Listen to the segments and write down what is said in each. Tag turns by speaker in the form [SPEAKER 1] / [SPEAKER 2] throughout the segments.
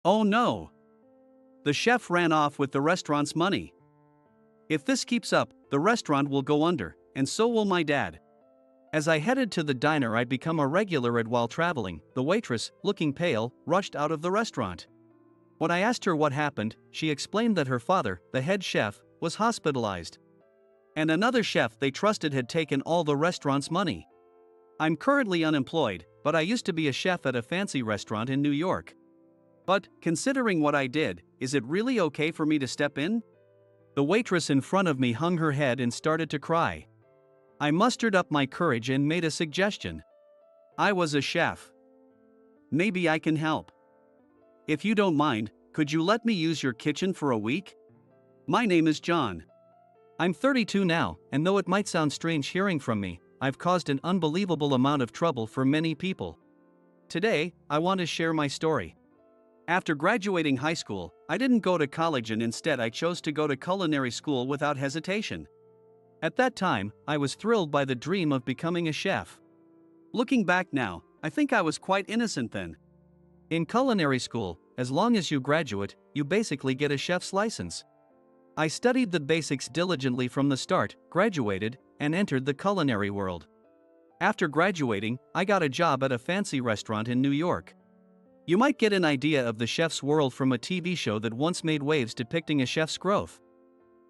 [SPEAKER 1] Oh no! The chef ran off with the restaurant's money. If this keeps up, the restaurant will go under, and so will my dad. As I headed to the diner I'd become a regular at while traveling, the waitress, looking pale, rushed out of the restaurant. When I asked her what happened, she explained that her father, the head chef, was hospitalized. And another chef they trusted had taken all the restaurant's money. I'm currently unemployed, but I used to be a chef at a fancy restaurant in New York. But, considering what I did, is it really okay for me to step in? The waitress in front of me hung her head and started to cry. I mustered up my courage and made a suggestion. I was a chef. Maybe I can help. If you don't mind, could you let me use your kitchen for a week? My name is John. I'm 32 now, and though it might sound strange hearing from me, I've caused an unbelievable amount of trouble for many people. Today, I want to share my story. After graduating high school, I didn't go to college and instead I chose to go to culinary school without hesitation. At that time, I was thrilled by the dream of becoming a chef. Looking back now, I think I was quite innocent then. In culinary school, as long as you graduate, you basically get a chef's license. I studied the basics diligently from the start, graduated, and entered the culinary world. After graduating, I got a job at a fancy restaurant in New York. You might get an idea of the chef's world from a TV show that once made waves depicting a chef's growth.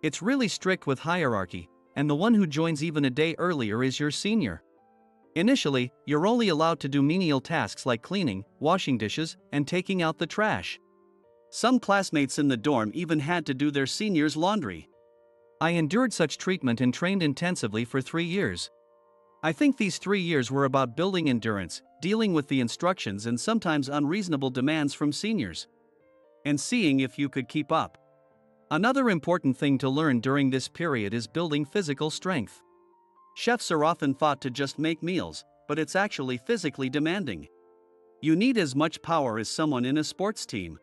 [SPEAKER 1] It's really strict with hierarchy, and the one who joins even a day earlier is your senior. Initially, you're only allowed to do menial tasks like cleaning, washing dishes, and taking out the trash. Some classmates in the dorm even had to do their seniors' laundry. I endured such treatment and trained intensively for 3 years. I think these 3 years were about building endurance, dealing with the instructions and sometimes unreasonable demands from seniors, and seeing if you could keep up. Another important thing to learn during this period is building physical strength. Chefs are often thought to just make meals, but it's actually physically demanding. You need as much power as someone in a sports team.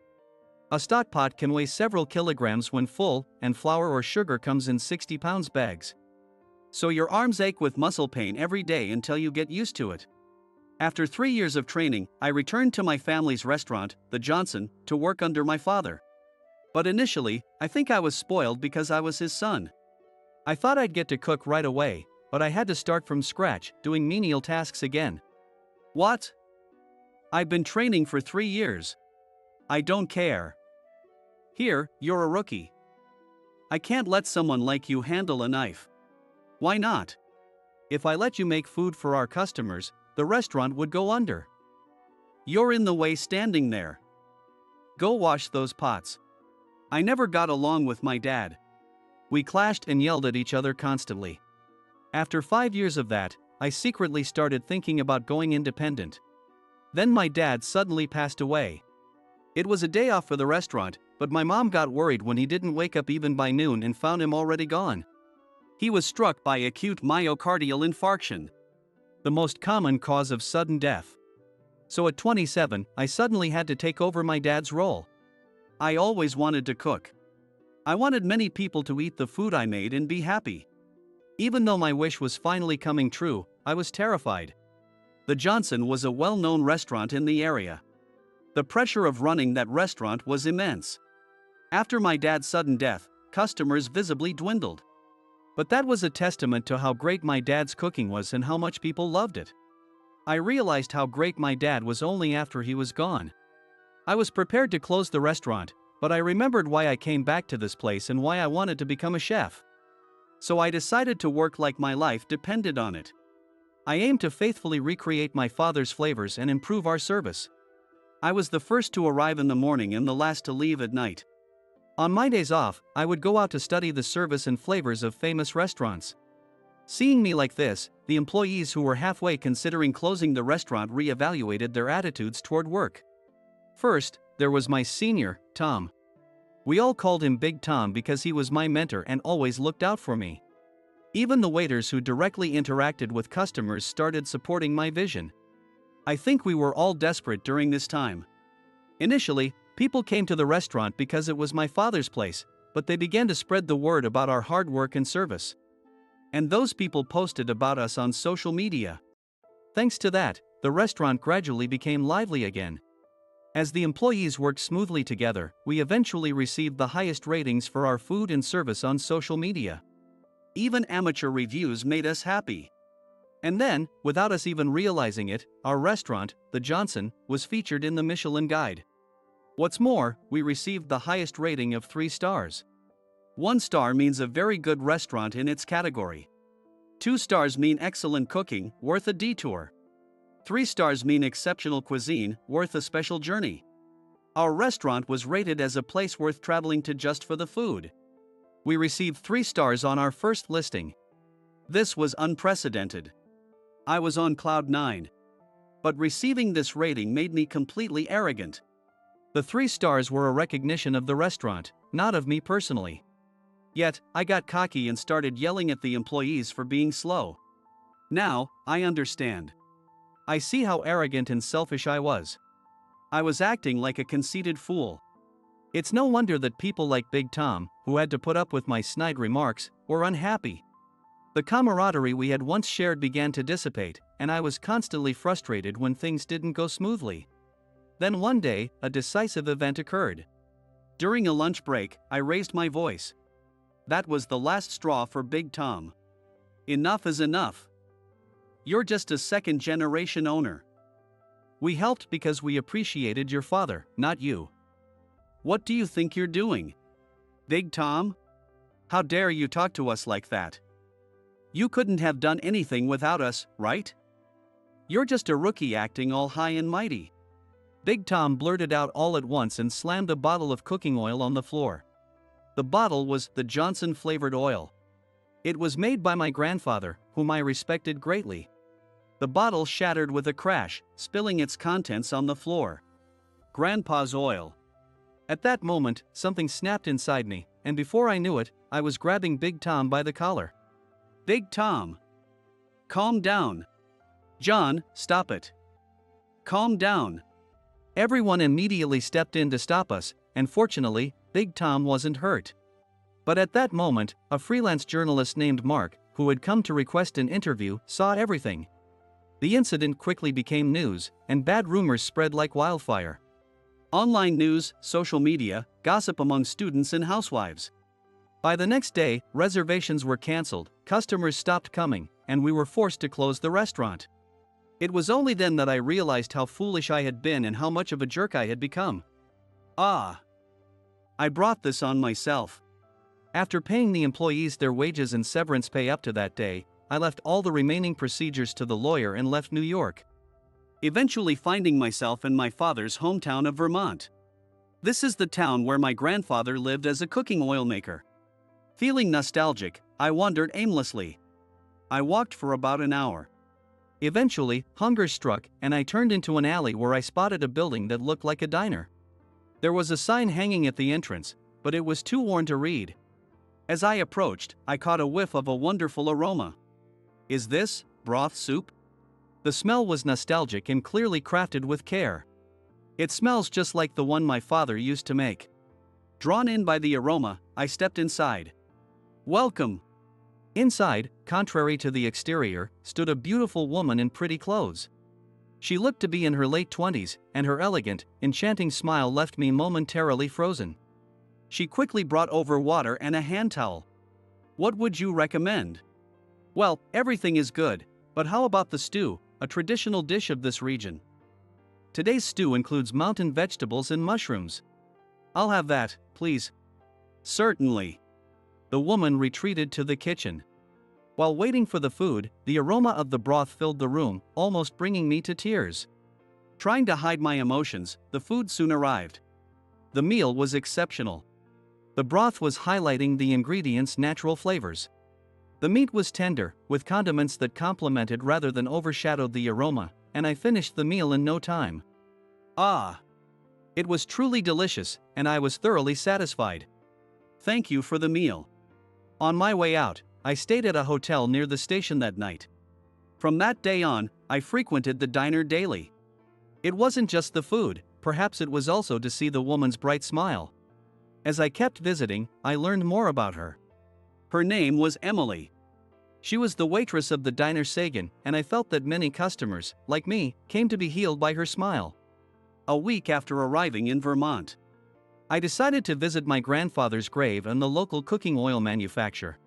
[SPEAKER 1] A stock pot can weigh several kilograms when full, and flour or sugar comes in 60-pound bags. So your arms ache with muscle pain every day until you get used to it. After 3 years of training, I returned to my family's restaurant, the Johnson, to work under my father. But initially, I think I was spoiled because I was his son. I thought I'd get to cook right away, but I had to start from scratch, doing menial tasks again. What? I've been training for 3 years. I don't care. Here, you're a rookie. I can't let someone like you handle a knife. Why not? If I let you make food for our customers, the restaurant would go under. You're in the way standing there. Go wash those pots. I never got along with my dad. We clashed and yelled at each other constantly. After 5 years of that, I secretly started thinking about going independent. Then my dad suddenly passed away. It was a day off for the restaurant, but my mom got worried when he didn't wake up even by noon and found him already gone. He was struck by acute myocardial infarction, the most common cause of sudden death. So at 27, I suddenly had to take over my dad's role. I always wanted to cook. I wanted many people to eat the food I made and be happy. Even though my wish was finally coming true, I was terrified. The Johnson was a well-known restaurant in the area. The pressure of running that restaurant was immense. After my dad's sudden death, customers visibly dwindled. But that was a testament to how great my dad's cooking was and how much people loved it. I realized how great my dad was only after he was gone. I was prepared to close the restaurant, but I remembered why I came back to this place and why I wanted to become a chef. So I decided to work like my life depended on it. I aimed to faithfully recreate my father's flavors and improve our service. I was the first to arrive in the morning and the last to leave at night. On my days off, I would go out to study the service and flavors of famous restaurants. Seeing me like this, the employees who were halfway considering closing the restaurant re-evaluated their attitudes toward work. First, there was my senior, Tom. We all called him Big Tom because he was my mentor and always looked out for me. Even the waiters who directly interacted with customers started supporting my vision. I think we were all desperate during this time. Initially, people came to the restaurant because it was my father's place, but they began to spread the word about our hard work and service. And those people posted about us on social media. Thanks to that, the restaurant gradually became lively again. As the employees worked smoothly together, we eventually received the highest ratings for our food and service on social media. Even amateur reviews made us happy. And then, without us even realizing it, our restaurant, the Johnson, was featured in the Michelin Guide. What's more, we received the highest rating of 3 stars. 1 star means a very good restaurant in its category. 2 stars mean excellent cooking, worth a detour. 3 stars mean exceptional cuisine, worth a special journey. Our restaurant was rated as a place worth traveling to just for the food. We received 3 stars on our first listing. This was unprecedented. I was on cloud 9. But receiving this rating made me completely arrogant. The 3 stars were a recognition of the restaurant, not of me personally. Yet, I got cocky and started yelling at the employees for being slow. Now, I understand. I see how arrogant and selfish I was. I was acting like a conceited fool. It's no wonder that people like Big Tom, who had to put up with my snide remarks, were unhappy. The camaraderie we had once shared began to dissipate, and I was constantly frustrated when things didn't go smoothly. Then one day, a decisive event occurred. During a lunch break, I raised my voice. That was the last straw for Big Tom. Enough is enough. You're just a second-generation owner. We helped because we appreciated your father, not you. What do you think you're doing? Big Tom? How dare you talk to us like that? You couldn't have done anything without us, right? You're just a rookie acting all high and mighty. Big Tom blurted out all at once and slammed a bottle of cooking oil on the floor. The bottle was the Johnson flavored oil. It was made by my grandfather, whom I respected greatly. The bottle shattered with a crash, spilling its contents on the floor. Grandpa's oil. At that moment, something snapped inside me, and before I knew it, I was grabbing Big Tom by the collar. Big Tom! Calm down. John, stop it. Calm down. Everyone immediately stepped in to stop us, and fortunately, Big Tom wasn't hurt. But at that moment, a freelance journalist named Mark, who had come to request an interview, saw everything. The incident quickly became news, and bad rumors spread like wildfire. Online news, social media, gossip among students and housewives. By the next day, reservations were canceled, customers stopped coming, and we were forced to close the restaurant. It was only then that I realized how foolish I had been and how much of a jerk I had become. I brought this on myself. After paying the employees their wages and severance pay up to that day, I left all the remaining procedures to the lawyer and left New York, eventually finding myself in my father's hometown of Vermont. This is the town where my grandfather lived as a cooking oil maker. Feeling nostalgic, I wandered aimlessly. I walked for about an hour. Eventually, hunger struck, and I turned into an alley where I spotted a building that looked like a diner. There was a sign hanging at the entrance, but it was too worn to read. As I approached, I caught a whiff of a wonderful aroma. Is this broth soup? The smell was nostalgic and clearly crafted with care. It smells just like the one my father used to make. Drawn in by the aroma, I stepped inside. Welcome! Inside, contrary to the exterior, stood a beautiful woman in pretty clothes. She looked to be in her late 20s, and her elegant, enchanting smile left me momentarily frozen. She quickly brought over water and a hand towel. What would you recommend? Well, everything is good, but how about the stew, a traditional dish of this region? Today's stew includes mountain vegetables and mushrooms. I'll have that, please. Certainly. The woman retreated to the kitchen. While waiting for the food, the aroma of the broth filled the room, almost bringing me to tears. Trying to hide my emotions, the food soon arrived. The meal was exceptional. The broth was highlighting the ingredients' natural flavors. The meat was tender, with condiments that complemented rather than overshadowed the aroma, and I finished the meal in no time. It was truly delicious, and I was thoroughly satisfied. Thank you for the meal. On my way out, I stayed at a hotel near the station that night. From that day on, I frequented the diner daily. It wasn't just the food, perhaps it was also to see the woman's bright smile. As I kept visiting, I learned more about her. Her name was Emily. She was the waitress of the diner Sagan, and I felt that many customers, like me, came to be healed by her smile. a week after arriving in Vermont. I decided to visit my grandfather's grave and the local cooking oil manufacturer.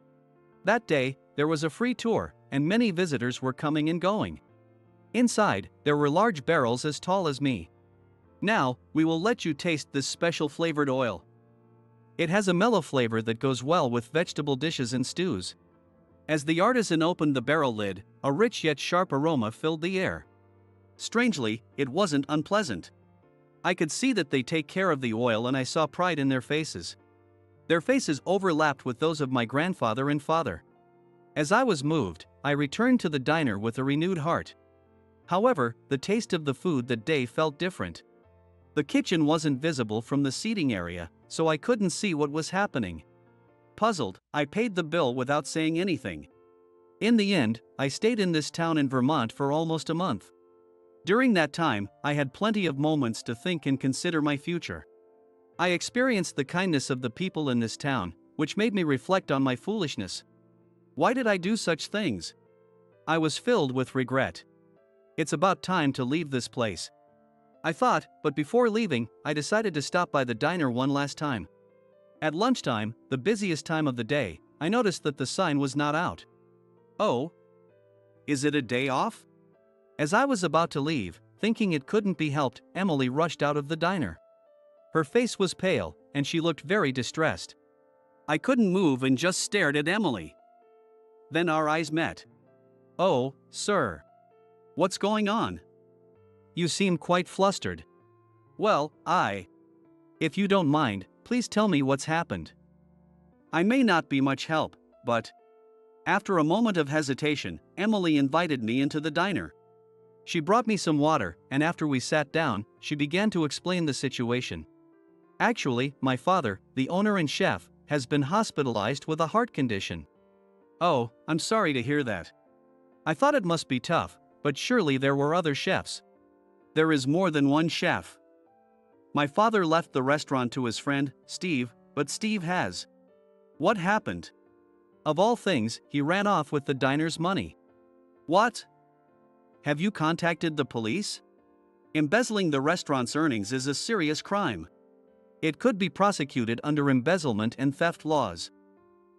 [SPEAKER 1] That day, there was a free tour, and many visitors were coming and going. Inside, there were large barrels as tall as me. Now, we will let you taste this special flavored oil. It has a mellow flavor that goes well with vegetable dishes and stews. As the artisan opened the barrel lid, a rich yet sharp aroma filled the air. Strangely, it wasn't unpleasant. I could see that they take care of the oil, and I saw pride in their faces. Their faces overlapped with those of my grandfather and father. As I was moved, I returned to the diner with a renewed heart. However, the taste of the food that day felt different. The kitchen wasn't visible from the seating area, so I couldn't see what was happening. Puzzled, I paid the bill without saying anything. In the end, I stayed in this town in Vermont for almost a month. During that time, I had plenty of moments to think and consider my future. I experienced the kindness of the people in this town, which made me reflect on my foolishness. Why did I do such things? I was filled with regret. It's about time to leave this place, I thought, but before leaving, I decided to stop by the diner one last time. At lunchtime, the busiest time of the day, I noticed that the sign was not out. Oh? Is it a day off? As I was about to leave, thinking it couldn't be helped, Emily rushed out of the diner. Her face was pale, and she looked very distressed. I couldn't move and just stared at Emily. Then our eyes met. Oh, sir. What's going on? You seem quite flustered. Well, if you don't mind, please tell me what's happened. I may not be much help, but... After a moment of hesitation, Emily invited me into the diner. She brought me some water, and after we sat down, she began to explain the situation. Actually, my father, the owner and chef, has been hospitalized with a heart condition. Oh, I'm sorry to hear that. I thought it must be tough, but surely there were other chefs. There is more than one chef. My father left the restaurant to his friend, Steve, but Steve has. What happened? Of all things, he ran off with the diner's money. What? Have you contacted the police? Embezzling the restaurant's earnings is a serious crime. It could be prosecuted under embezzlement and theft laws.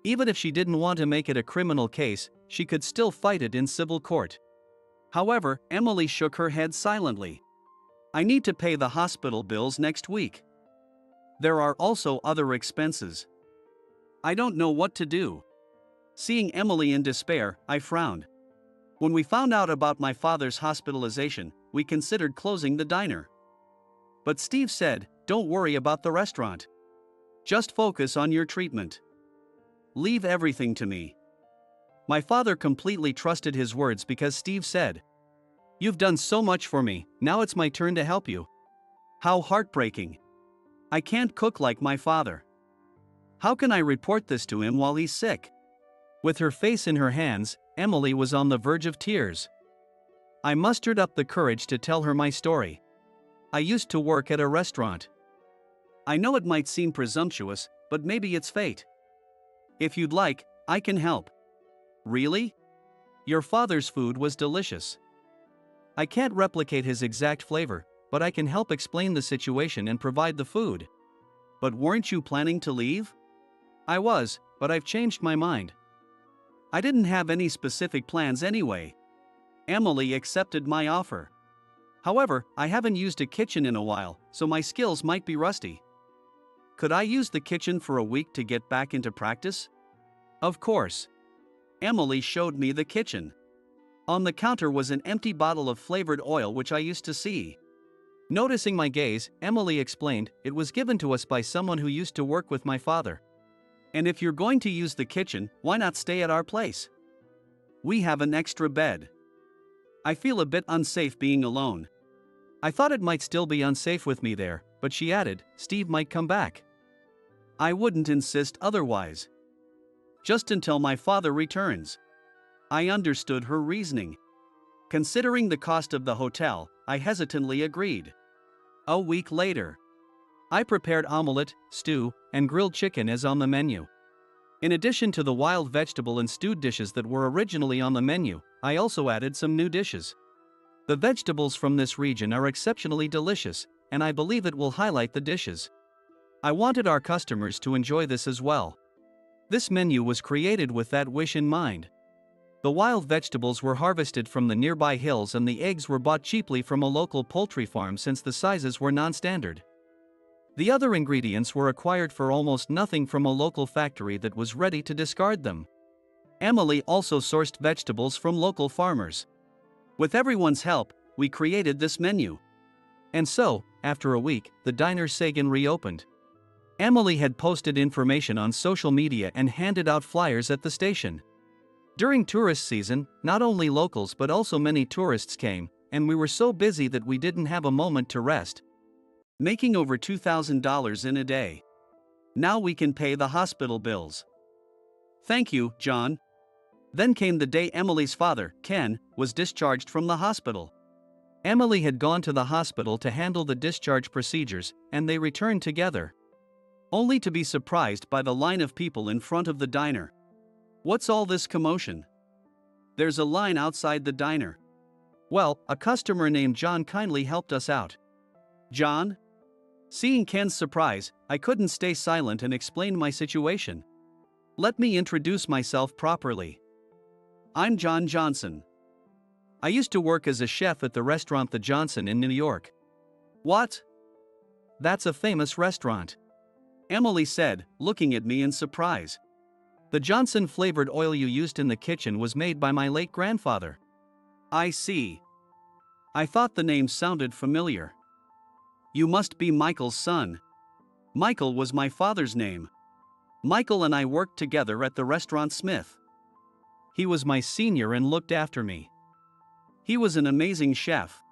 [SPEAKER 1] Even if she didn't want to make it a criminal case, she could still fight it in civil court. However, Emily shook her head silently. I need to pay the hospital bills next week. There are also other expenses. I don't know what to do. Seeing Emily in despair, I frowned. When we found out about my father's hospitalization, we considered closing the diner. But Steve said, "Don't worry about the restaurant. Just focus on your treatment. Leave everything to me." My father completely trusted his words because Steve said, "You've done so much for me, now it's my turn to help you." How heartbreaking. I can't cook like my father. How can I report this to him while he's sick? With her face in her hands, Emily was on the verge of tears. I mustered up the courage to tell her my story. I used to work at a restaurant. I know it might seem presumptuous, but maybe it's fate. If you'd like, I can help. Really? Your father's food was delicious. I can't replicate his exact flavor, but I can help explain the situation and provide the food. But weren't you planning to leave? I was, but I've changed my mind. I didn't have any specific plans anyway. Emily accepted my offer. However, I haven't used a kitchen in a while, so my skills might be rusty. Could I use the kitchen for a week to get back into practice? Of course. Emily showed me the kitchen. On the counter was an empty bottle of flavored oil which I used to see. Noticing my gaze, Emily explained, it was given to us by someone who used to work with my father. And if you're going to use the kitchen, why not stay at our place? We have an extra bed. I feel a bit unsafe being alone. I thought it might still be unsafe with me there, but she added, Steve might come back. I wouldn't insist otherwise. Just until my father returns. I understood her reasoning. Considering the cost of the hotel, I hesitantly agreed. A week later, I prepared omelette, stew, and grilled chicken as on the menu. In addition to the wild vegetable and stewed dishes that were originally on the menu, I also added some new dishes. The vegetables from this region are exceptionally delicious, and I believe it will highlight the dishes. I wanted our customers to enjoy this as well. This menu was created with that wish in mind. The wild vegetables were harvested from the nearby hills and the eggs were bought cheaply from a local poultry farm since the sizes were non-standard. The other ingredients were acquired for almost nothing from a local factory that was ready to discard them. Emily also sourced vegetables from local farmers. With everyone's help, we created this menu. And so, after a week, the diner Sagan reopened. Emily had posted information on social media and handed out flyers at the station. During tourist season, not only locals but also many tourists came, and we were so busy that we didn't have a moment to rest. Making over $2,000 in a day. Now we can pay the hospital bills. Thank you, John. Then came the day Emily's father, Ken, was discharged from the hospital. Emily had gone to the hospital to handle the discharge procedures, and they returned together. Only to be surprised by the line of people in front of the diner. What's all this commotion? There's a line outside the diner. Well, a customer named John kindly helped us out. John? Seeing Ken's surprise, I couldn't stay silent and explained my situation. Let me introduce myself properly. I'm John Johnson. I used to work as a chef at the restaurant The Johnson in New York. What? That's a famous restaurant. Emily said, looking at me in surprise. The Johnson flavored oil you used in the kitchen was made by my late grandfather. I see. I thought the name sounded familiar. You must be Michael's son. Michael was my father's name. Michael and I worked together at the restaurant Smith. He was my senior and looked after me. He was an amazing chef.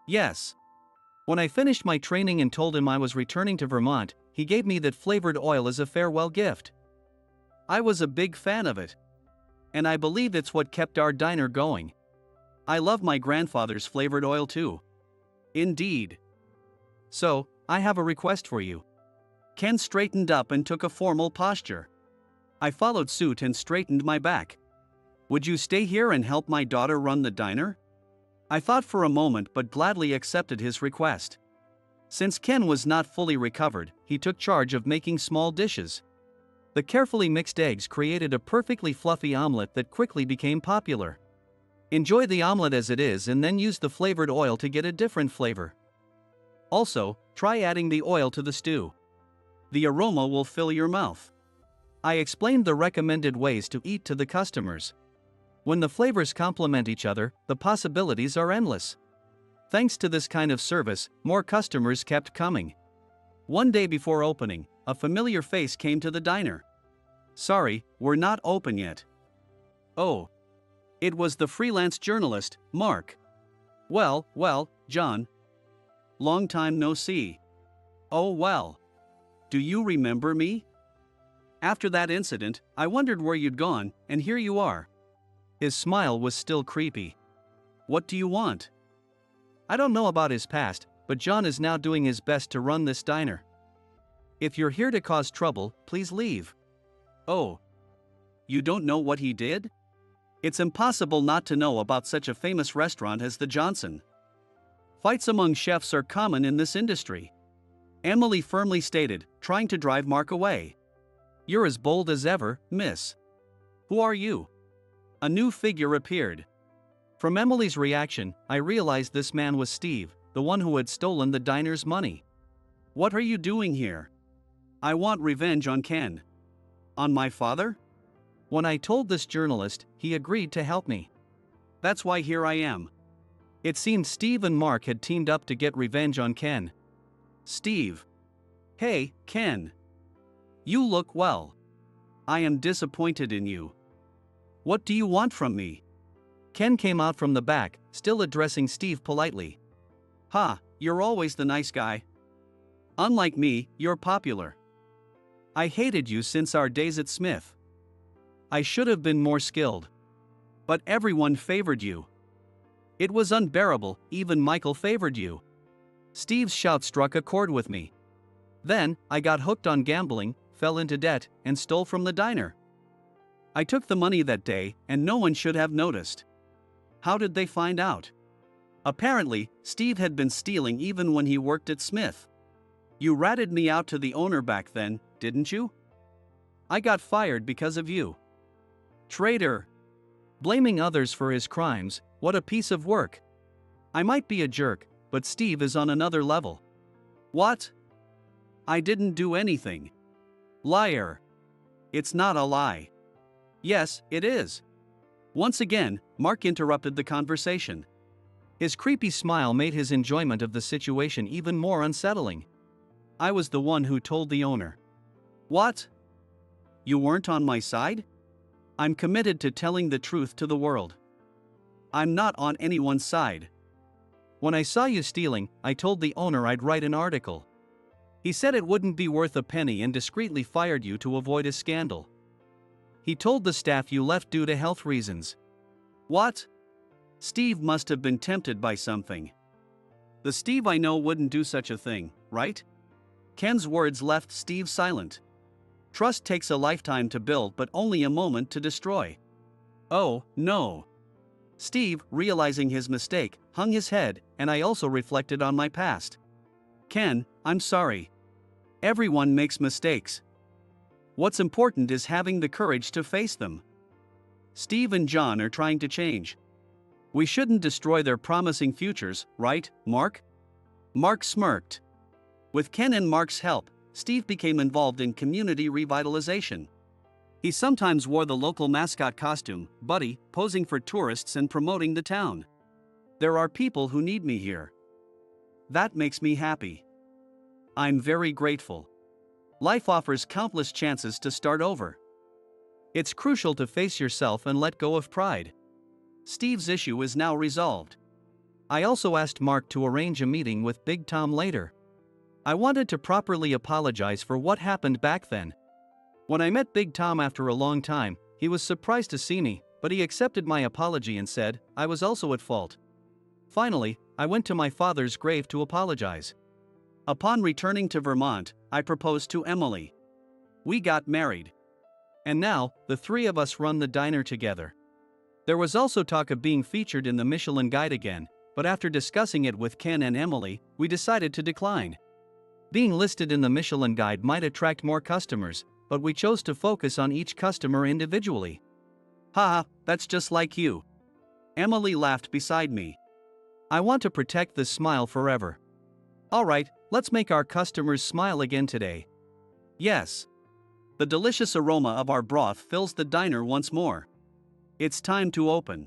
[SPEAKER 1] Yes. When I finished my training and told him I was returning to Vermont, he gave me that flavored oil as a farewell gift. I was a big fan of it. And I believe it's what kept our diner going. I love my grandfather's flavored oil too. Indeed. So, I have a request for you. Ken straightened up and took a formal posture. I followed suit and straightened my back. Would you stay here and help my daughter run the diner? I thought for a moment but gladly accepted his request. Since Ken was not fully recovered, he took charge of making small dishes. The carefully mixed eggs created a perfectly fluffy omelet that quickly became popular. Enjoy the omelet as it is and then use the flavored oil to get a different flavor. Also, try adding the oil to the stew. The aroma will fill your mouth. I explained the recommended ways to eat to the customers. When the flavors complement each other, the possibilities are endless. Thanks to this kind of service, more customers kept coming. One day before opening, a familiar face came to the diner. Sorry, we're not open yet. Oh. It was the freelance journalist, Mark. Well, John. Long time no see. Oh well. Do you remember me? After that incident, I wondered where you'd gone, and here you are. His smile was still creepy. What do you want? I don't know about his past, but John is now doing his best to run this diner. If you're here to cause trouble, please leave. Oh. You don't know what he did? It's impossible not to know about such a famous restaurant as the Johnson. Fights among chefs are common in this industry. Emily firmly stated, trying to drive Mark away. You're as bold as ever, miss. Who are you? A new figure appeared. From Emily's reaction, I realized this man was Steve, the one who had stolen the diner's money. What are you doing here? I want revenge on Ken. On my father? When I told this journalist, he agreed to help me. That's why here I am. It seemed Steve and Mark had teamed up to get revenge on Ken. Steve. Hey, Ken. You look well. I am disappointed in you. What do you want from me? Ken came out from the back, still addressing Steve politely. Ha, you're always the nice guy. Unlike me, you're popular. I hated you since our days at Smith. I should have been more skilled. But everyone favored you. It was unbearable, even Michael favored you. Steve's shout struck a chord with me. Then, I got hooked on gambling, fell into debt, and stole from the diner. I took the money that day, and no one should have noticed. How did they find out? Apparently, Steve had been stealing even when he worked at Smith. You ratted me out to the owner back then, didn't you? I got fired because of you. Traitor. Blaming others for his crimes, what a piece of work. I might be a jerk, but Steve is on another level. What? I didn't do anything. Liar. It's not a lie. Yes, it is. Once again, Mark interrupted the conversation. His creepy smile made his enjoyment of the situation even more unsettling. I was the one who told the owner. What? You weren't on my side? I'm committed to telling the truth to the world. I'm not on anyone's side. When I saw you stealing, I told the owner I'd write an article. He said it wouldn't be worth a penny and discreetly fired you to avoid a scandal. He told the staff you left due to health reasons. What? Steve must have been tempted by something. The Steve I know wouldn't do such a thing, right? Ken's words left Steve silent. Trust takes a lifetime to build but only a moment to destroy. Oh, no. Steve, realizing his mistake, hung his head, and I also reflected on my past. Ken, I'm sorry. Everyone makes mistakes. What's important is having the courage to face them. Steve and John are trying to change. We shouldn't destroy their promising futures, right, Mark? Mark smirked. With Ken and Mark's help, Steve became involved in community revitalization. He sometimes wore the local mascot costume, Buddy, posing for tourists and promoting the town. There are people who need me here. That makes me happy. I'm very grateful. Life offers countless chances to start over. It's crucial to face yourself and let go of pride. Steve's issue is now resolved. I also asked Mark to arrange a meeting with Big Tom later. I wanted to properly apologize for what happened back then. When I met Big Tom after a long time, he was surprised to see me, but he accepted my apology and said I was also at fault. Finally, I went to my father's grave to apologize. Upon returning to Vermont, I proposed to Emily. We got married. And now, the three of us run the diner together. There was also talk of being featured in the Michelin Guide again, but after discussing it with Ken and Emily, we decided to decline. Being listed in the Michelin Guide might attract more customers, but we chose to focus on each customer individually. Haha, that's just like you. Emily laughed beside me. I want to protect this smile forever. Alright, let's make our customers smile again today. Yes. The delicious aroma of our broth fills the diner once more. It's time to open.